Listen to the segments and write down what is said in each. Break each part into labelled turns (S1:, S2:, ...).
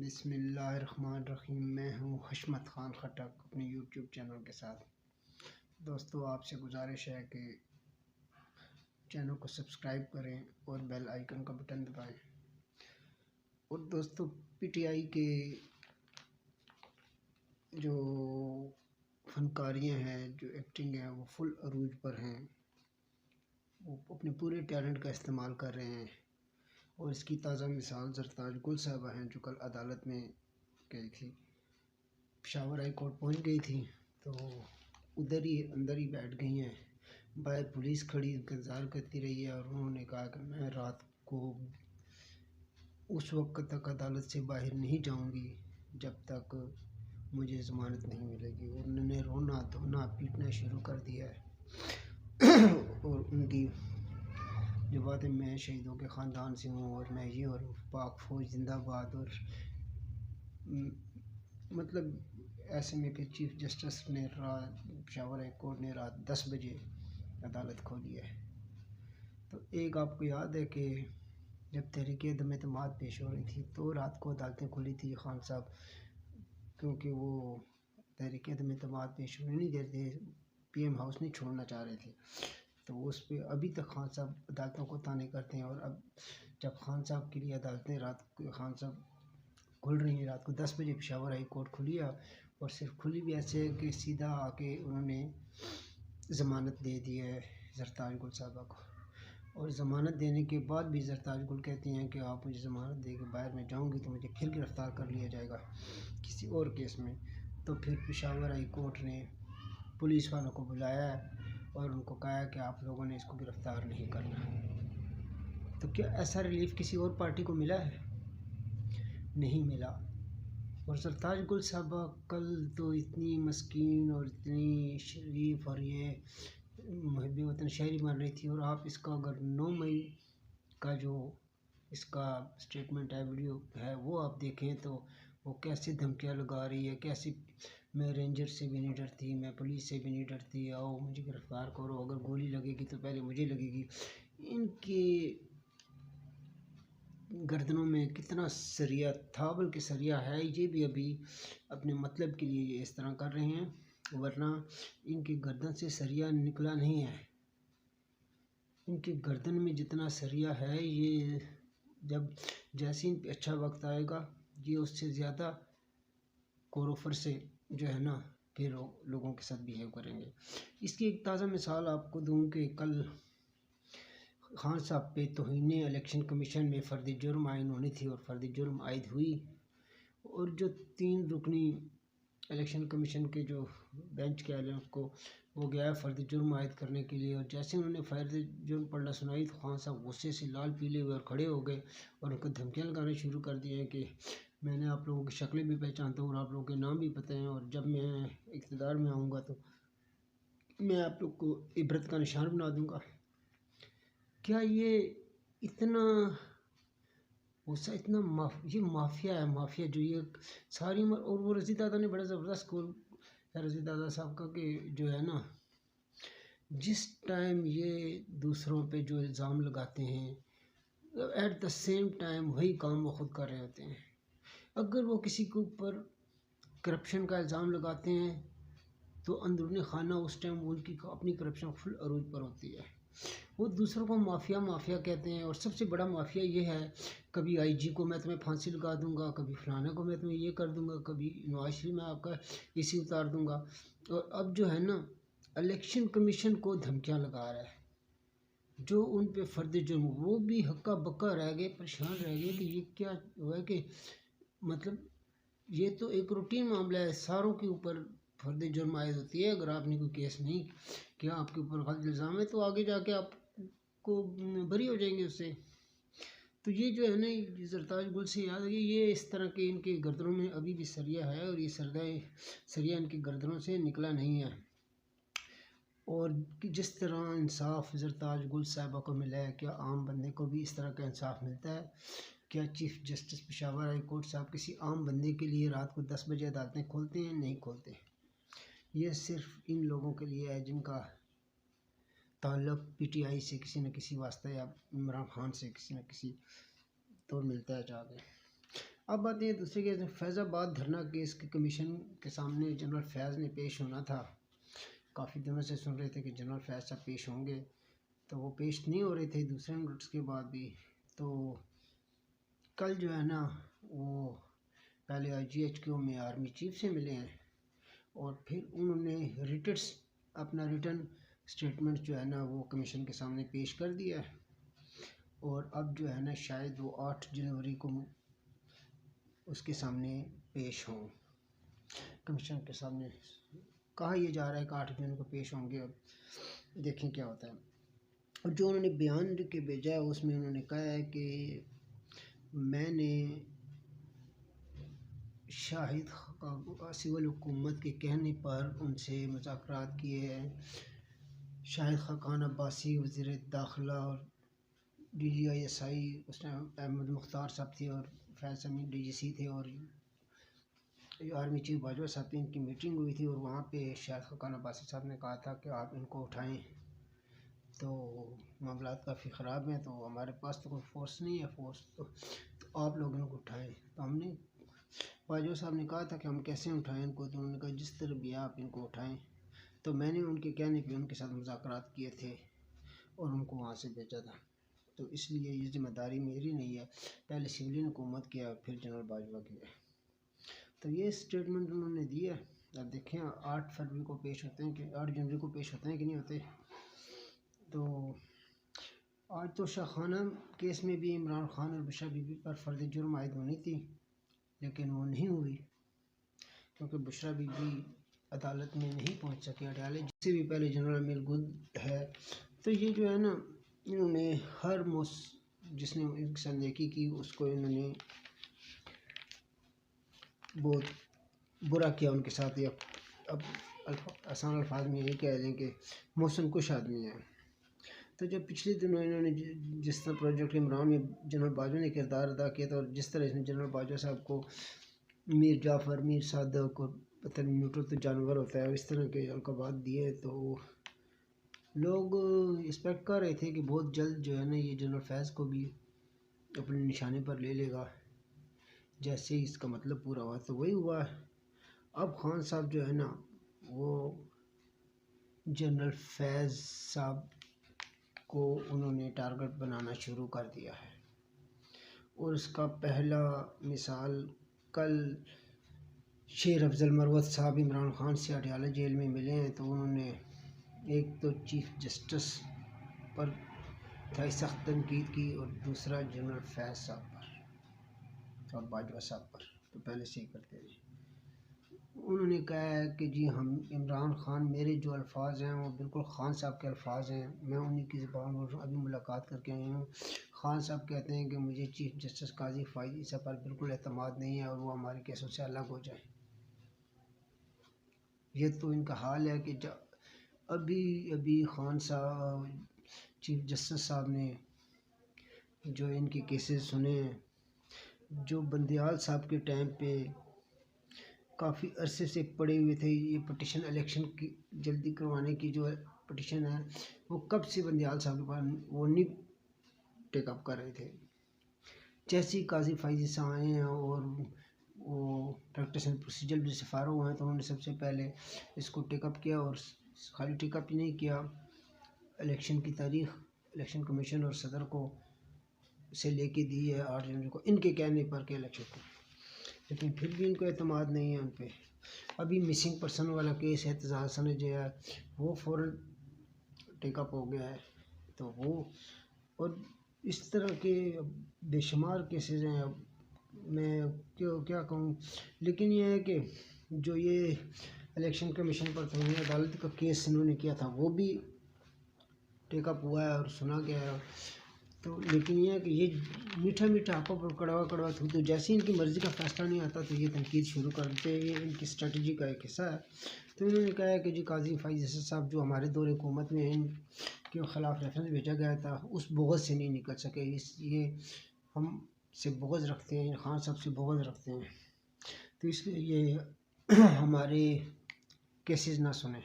S1: बिस्मिल्लाहिर्रहमानिर्रहीम। मैं हूँ हशमत ख़ान खटक अपने यूट्यूब चैनल के साथ। दोस्तों, आपसे गुजारिश है कि चैनल को सब्सक्राइब करें और बेल आइकन का बटन दबाएं। और दोस्तों, पीटीआई के जो फनकारियाँ हैं, जो एक्टिंग है, वो फुल अरूज पर हैं। वो अपने पूरे टैलेंट का इस्तेमाल कर रहे हैं। और इसकी ताज़ा मिसाल ज़रताज गुल साहबा हैं, जो कल अदालत में गई थी, पेशावर हाई कोर्ट पहुँच गई थी, तो उधर ही अंदर ही बैठ गई हैं। बाहर पुलिस खड़ी इंतज़ार करती रही है और उन्होंने कहा कि मैं रात को उस वक्त तक अदालत से बाहर नहीं जाऊंगी जब तक मुझे ज़मानत नहीं मिलेगी। और उन्होंने रोना धोना पीटना शुरू कर दिया है। और उनकी जो बात है, मैं शहीदों के ख़ानदान से हूँ और मैं ये और पाक फ़ौज जिंदाबाद। और मतलब ऐसे में कि चीफ जस्टिस ने रात पेशावर हाई कोर्ट ने रात 10 बजे अदालत खोली है। तो एक आपको याद है कि जब तहरीक अदम एतमाद पेश हो रही थी तो रात को अदालतें खुली थी खान साहब, क्योंकि वो तहरीक अदम एतमाद पेश होने नहीं देते, पीएम हाउस नहीं छोड़ना चाह रहे थे। तो उस पर अभी तक खान साहब अदालतों को ताने करते हैं। और अब जब खान साहब के लिए अदालतें रात को खान साहब खुल रही हैं, रात को 10 बजे पेशावर हाई कोर्ट खुली है। और सिर्फ खुली भी ऐसे है कि सीधा आके उन्होंने ज़मानत दे दी है ज़रताज गुल साहबा को। और ज़मानत देने के बाद भी ज़रताज गुल कहती हैं कि आप मुझे ज़मानत दे के बाहर में जाऊंगी तो मुझे फिर गिरफ़्तार कर लिया जाएगा किसी और केस में। तो फिर पेशावर हाई कोर्ट ने पुलिस वालों को बुलाया है और उनको कहा है कि आप लोगों ने इसको गिरफ़्तार नहीं करना। तो क्या ऐसा रिलीफ किसी और पार्टी को मिला है? नहीं मिला। और ज़रताज गुल साहबा कल तो इतनी मस्कीन और इतनी शरीफ और ये मुहब्बे वतन शहरी बन रही थी। और आप इसका अगर 9 मई का जो इसका स्टेटमेंट है, वीडियो है, वो आप देखें तो वो कैसे धमकियाँ लगा रही है, कैसे मैं रेंजर से भी नहीं डरती, मैं पुलिस से भी नहीं डरती, आओ मुझे गिरफ़्तार करो, अगर गोली लगेगी तो पहले मुझे लगेगी। इनके गर्दनों में कितना सरिया था, बल्कि सरिया है, ये भी अभी अपने मतलब के लिए ये इस तरह कर रहे हैं, वरना इनकी गर्दन से सरिया निकला नहीं है। इनकी गर्दन में जितना सरिया है, ये जब जैसे इन पे अच्छा वक्त आएगा, ये उससे ज़्यादा कोरोफर से जो है ना फिर लोगों के साथ बिहेव करेंगे। इसकी एक ताज़ा मिसाल आपको दूँ कि कल खान साहब पे तौहीन इलेक्शन कमीशन में फ़र्द जुर्म आयन होनी थी और फ़र्द जुर्म आयद हुई। और जो 3 रुकनी इलेक्शन कमीशन के जो बेंच के आए उसको वो गया फ़र्द जुर्म आयद करने के लिए। और जैसे उन्होंने फ़र्द जुर्म पढ़ना सुनाई तो खान साहब गुस्से से लाल पीले हुए और खड़े हो गए और उनको धमकियाँ लगाने शुरू कर दिए हैं कि मैंने आप लोगों की शक्लें भी पहचानता हूँ और आप लोगों के नाम भी पता हैं, और जब मैं इक़्तिदार में आऊँगा तो मैं आप लोग को इबरत का निशान बना दूँगा। क्या ये इतना इतना ये माफिया है, माफिया जो ये सारी और वो रज़ी दादा ने बड़ा ज़बरदस्त गोल है रज़ी दादा साहब का कि जो है ना, जिस टाइम ये दूसरों पे जो इल्ज़ाम लगाते हैं, एट द सेम टाइम वही काम वो खुद कर रहे होते हैं। अगर वो किसी के ऊपर करप्शन का इल्ज़ाम लगाते हैं तो अंदरूनी खाना उस टाइम उनकी अपनी करप्शन फुल अरूज पर होती है। वो दूसरों को माफिया माफिया कहते हैं। और सबसे बड़ा माफिया ये है, कभी आईजी को मैं तुम्हें फांसी लगा दूंगा, कभी फलाना को मैं तुम्हें ये कर दूंगा, कभी नवाज शरीफ मैं आपका इसी उतार दूंगा। और अब जो है ना, इलेक्शन कमीशन को धमकियां लगा रहा है, जो उन पे फर्द जुर्म, वो भी हक्का बक्का रह गए, परेशान रह गए कि ये क्या हुआ है। कि मतलब ये तो एक रूटीन मामला है, सारों के ऊपर फर्द जुर्म आयद होती है। अगर आपने कोई केस नहीं किया, आपके ऊपर गलत इल्ज़ाम है, तो आगे जाके आपको बरी हो जाएंगे उससे। तो ये जो है ना, ज़रताज गुल से याद है कि ये इस तरह के इनके गर्दनों में अभी भी सरिया है और ये सरिया इनकी गर्दनों से निकला नहीं है। और जिस तरह इंसाफ ज़रताज गुल साहिबा को मिला है, क्या आम बंदे को भी इस तरह का इंसाफ मिलता है? क्या chief justice Peshawar high court साहब किसी आम बंदे के लिए रात को 10 बजे अदालतें खोलते हैं? नहीं खोलते। ये सिर्फ इन लोगों के लिए है जिनका ताल्लुक़ पीटीआई से किसी न किसी वास्ते या इमरान खान से किसी न किसी तो मिलता है जाके। अब आते हैं दूसरे केस में। फैज़ाबाद धरना केस के कमीशन के सामने जनरल फैज़ ने पेश होना था। काफ़ी दिनों से सुन रहे थे कि जनरल फैज़ साहब पेश होंगे, तो वो पेश नहीं हो रहे थे दूसरे नोटिस के बाद भी। तो कल जो है ना, वो पहले IGHQ में आर्मी चीफ से मिले हैं और फिर उन्होंने अपना रिटर्न स्टेटमेंट जो है ना वो कमीशन के सामने पेश कर दिया है। और अब जो है ना शायद वो 8 जनवरी को उसके सामने पेश हों कमीशन के सामने। कहा यह जा रहा है कि 8 जनवरी को पेश होंगे। अब देखें क्या होता है। और जो उन्होंने बयान के भेजा है उसमें उन्होंने कहा है कि मैंने शाहिद सिविल हुकूमत के कहने पर उनसे मुज़ाकरात किए हैं। शाहिद खान अब्बासी वज़ीर दाखिला और DGISI उस टाइम अहमद मुख्तार साहब थे और फैज़ अमीन DGC थे और आर्मी चीफ बाजवा साहब थे। इनकी मीटिंग हुई थी और वहाँ पे शाहिद खान अब्बासी साहब ने कहा था कि आप इनको उठाएं, तो मामला काफ़ी ख़राब हैं, तो हमारे पास तो कोई फोर्स नहीं है, तो आप लोग इनको उठाएं। तो हमने बाजवा साहब ने कहा था कि हम कैसे उठाएं इनको, तो उन्होंने कहा जिस तरह भी आप इनको उठाएं। तो मैंने उनके कहने पे उनके साथ मुज़ाकरात किए थे और उनको वहाँ से भेजा था। तो इसलिए ये जिम्मेदारी मेरी नहीं है, पहले सिविलियन हुकूमत की और फिर जनरल बाजवा की है। तो ये स्टेटमेंट उन्होंने दिया। अब देखें 8 फरवरी को पेश होते हैं कि 8 जनवरी को पेश होते हैं कि नहीं होते। तो आज तो शाहखाना केस में भी इमरान खान और बुशरा बीबी पर फ़र्द जुर्म आयद होनी थी, लेकिन वो नहीं हुई क्योंकि बुशरा बीबी अदालत में नहीं पहुंच सके अटाले, जिससे भी पहले जनरल अमीर गुल है। तो ये जो है ना, इन्होंने हर जिसने इनके साथ नेकी की उसको इन्होंने बहुत बुरा किया उनके साथ। या अब आसान अल्फाज में यही कह दें कि मौसम कुछ आदमी है। तो जब पिछले दिनों इन्होंने जिस तरह प्रोजेक्ट इमरान में जनरल बाजवा ने किरदार अदा किया था और जिस तरह इसने जनरल बाजवा साहब को मीर जाफ़र, मीर सादक और पता नहीं न्यूट्रल तो जानवर होता है इस तरह के अलकाबात दिए, तो लोग एक्सपेक्ट कर रहे थे कि बहुत जल्द जो है ना ये जनरल फैज़ को भी अपने निशाने पर ले लेगा जैसे ही इसका मतलब पूरा हुआ। तो वही हुआ। अब खान साहब जो है ना वो जनरल फैज़ साहब को उन्होंने टारगेट बनाना शुरू कर दिया है और उसका पहला मिसाल कल शेर अफजल मरवत साहब इमरान खान से अडयाला जेल में मिले हैं। तो उन्होंने एक तो चीफ जस्टिस पर था सख्त तनकीद की और दूसरा जनरल फैज़ साहब पर और बाजवा साहब पर तो पहले से ही करते रहे। उन्होंने कहा है कि जी हम इमरान खान, मेरे जो अल्फाज हैं वो बिल्कुल खान साहब के अल्फाज हैं, मैं उन्हीं की ज़बान बोल रहा हूँ। अभी मुलाकात करके आई हूँ। खान साहब कहते हैं कि मुझे चीफ जस्टिस काजी फ़ाइज़ ईसा पर बिल्कुल एतमाद नहीं है और वो हमारे केसों से अलग हो जाए। ये तो इनका हाल है कि अभी खान साहब चीफ जस्टिस साहब ने जो इनके केसेस सुने, जो बंदियाल साहब के टाइम पे काफ़ी अरसे से पड़े हुए थे, ये पटिशन इलेक्शन की जल्दी करवाने की जो पटिशन है वो कब से बंदियाल साहब के पास वो नहीं टेकअप कर रहे थे। जैसे ही काजी फ़ाइज़ ईसा आए हैं और वो प्रैक्टिस एंड प्रोसीजर भी से फारो हुए हैं, तो उन्होंने सबसे पहले इसको टेकअप किया और खाली टेकअप ही नहीं किया, इलेक्शन की तारीख इलेक्शन कमीशन और सदर को से लेके दी है 8 जनवरी को इनके कहने पर के इलेक्शन को, लेकिन फिर भी इनको एतमाद नहीं है उन पर। अभी मिसिंग पर्सन वाला केस है, एतजाज़ हसन जो है वो फ़ौरन टेकअप हो गया है। तो वो और इस तरह के बेशुमार केसेस हैं। अब मैं क्या कहूँ, लेकिन ये है कि जो ये इलेक्शन कमीशन पर तोहिन अदालत का केस इन्होंने किया था वो भी टेकअप हुआ है और सुना गया है। तो लेकिन ये है कि ये मीठा मीठा आपको पर कड़वा कड़वा थू, तो जैसे ही इनकी मर्ज़ी का फ़ैसला नहीं आता तो ये तनकीद शुरू कर देते हैं। ये इनकी स्ट्रेटजी का एक हिस्सा है। तो इन्होंने कहा है कि जी काजी फ़ाइज़ ईसा साहब जो हमारे दौर हुकूमत में इनके ख़िलाफ़ रेफरेंस भेजा गया था उस बुग़्ज़ से नहीं निकल सके, ये हम से बुग़्ज़ रखते हैं, खान साहब से बुग़्ज़ रखते हैं, तो इसलिए ये हमारे केसेस ना सुने।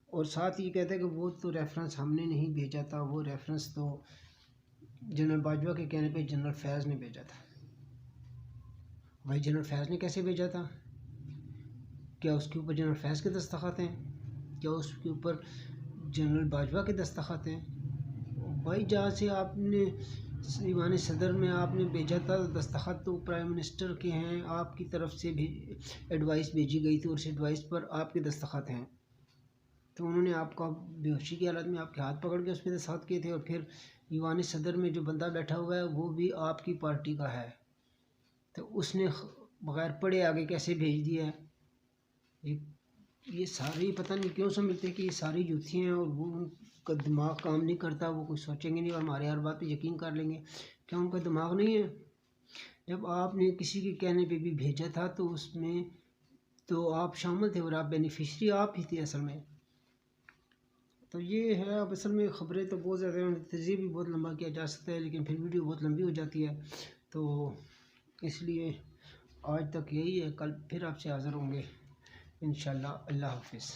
S1: और साथ ही कहते हैं कि वो तो रेफरेंस हमने नहीं भेजा था, वो रेफरेंस तो जनरल बाजवा के कहने पे जनरल फैज़ ने भेजा था। भाई जनरल फैज़ ने कैसे भेजा था? क्या उसके ऊपर जनरल फैज़ के दस्तखत हैं? क्या उसके ऊपर जनरल बाजवा के दस्तखत हैं? भाई जहाँ से आपने ईवान सदर में आपने भेजा था दस्तखत तो प्राइम मिनिस्टर के हैं, आपकी तरफ से भी एडवाइस भेजी गई थी और उस एडवाइस पर आपके दस्तखत हैं। तो उन्होंने आपका बेहोशी की हालत में आपके हाथ पकड़ के उस पर दस्तखत किए थे और फिर ईवान सदर में जो बंदा बैठा हुआ है वो भी आपकी पार्टी का है, तो उसने बगैर पढ़े आगे कैसे भेज दिया है? ये सारी पता नहीं क्यों समझते हैं कि ये सारी यूथी हैं और वो उनका दिमाग काम नहीं करता, वो कुछ सोचेंगे नहीं और हमारे हर बात पे यकीन कर लेंगे। क्या उनका दिमाग नहीं है? जब आपने किसी के कहने पे भी भेजा था तो उसमें तो आप शामिल थे और आप बेनिफिशरी आप ही थे असल में। तो ये है। अब असल में ख़बरें तो बहुत ज़्यादा हैं, तजिए भी बहुत लंबा किया जा सकता है लेकिन फिर वीडियो बहुत लंबी हो जाती है, तो इसलिए आज तक यही है। कल फिर आपसे हाज़िर होंगे इंशाल्लाह। अल्लाह हाफ़िज़।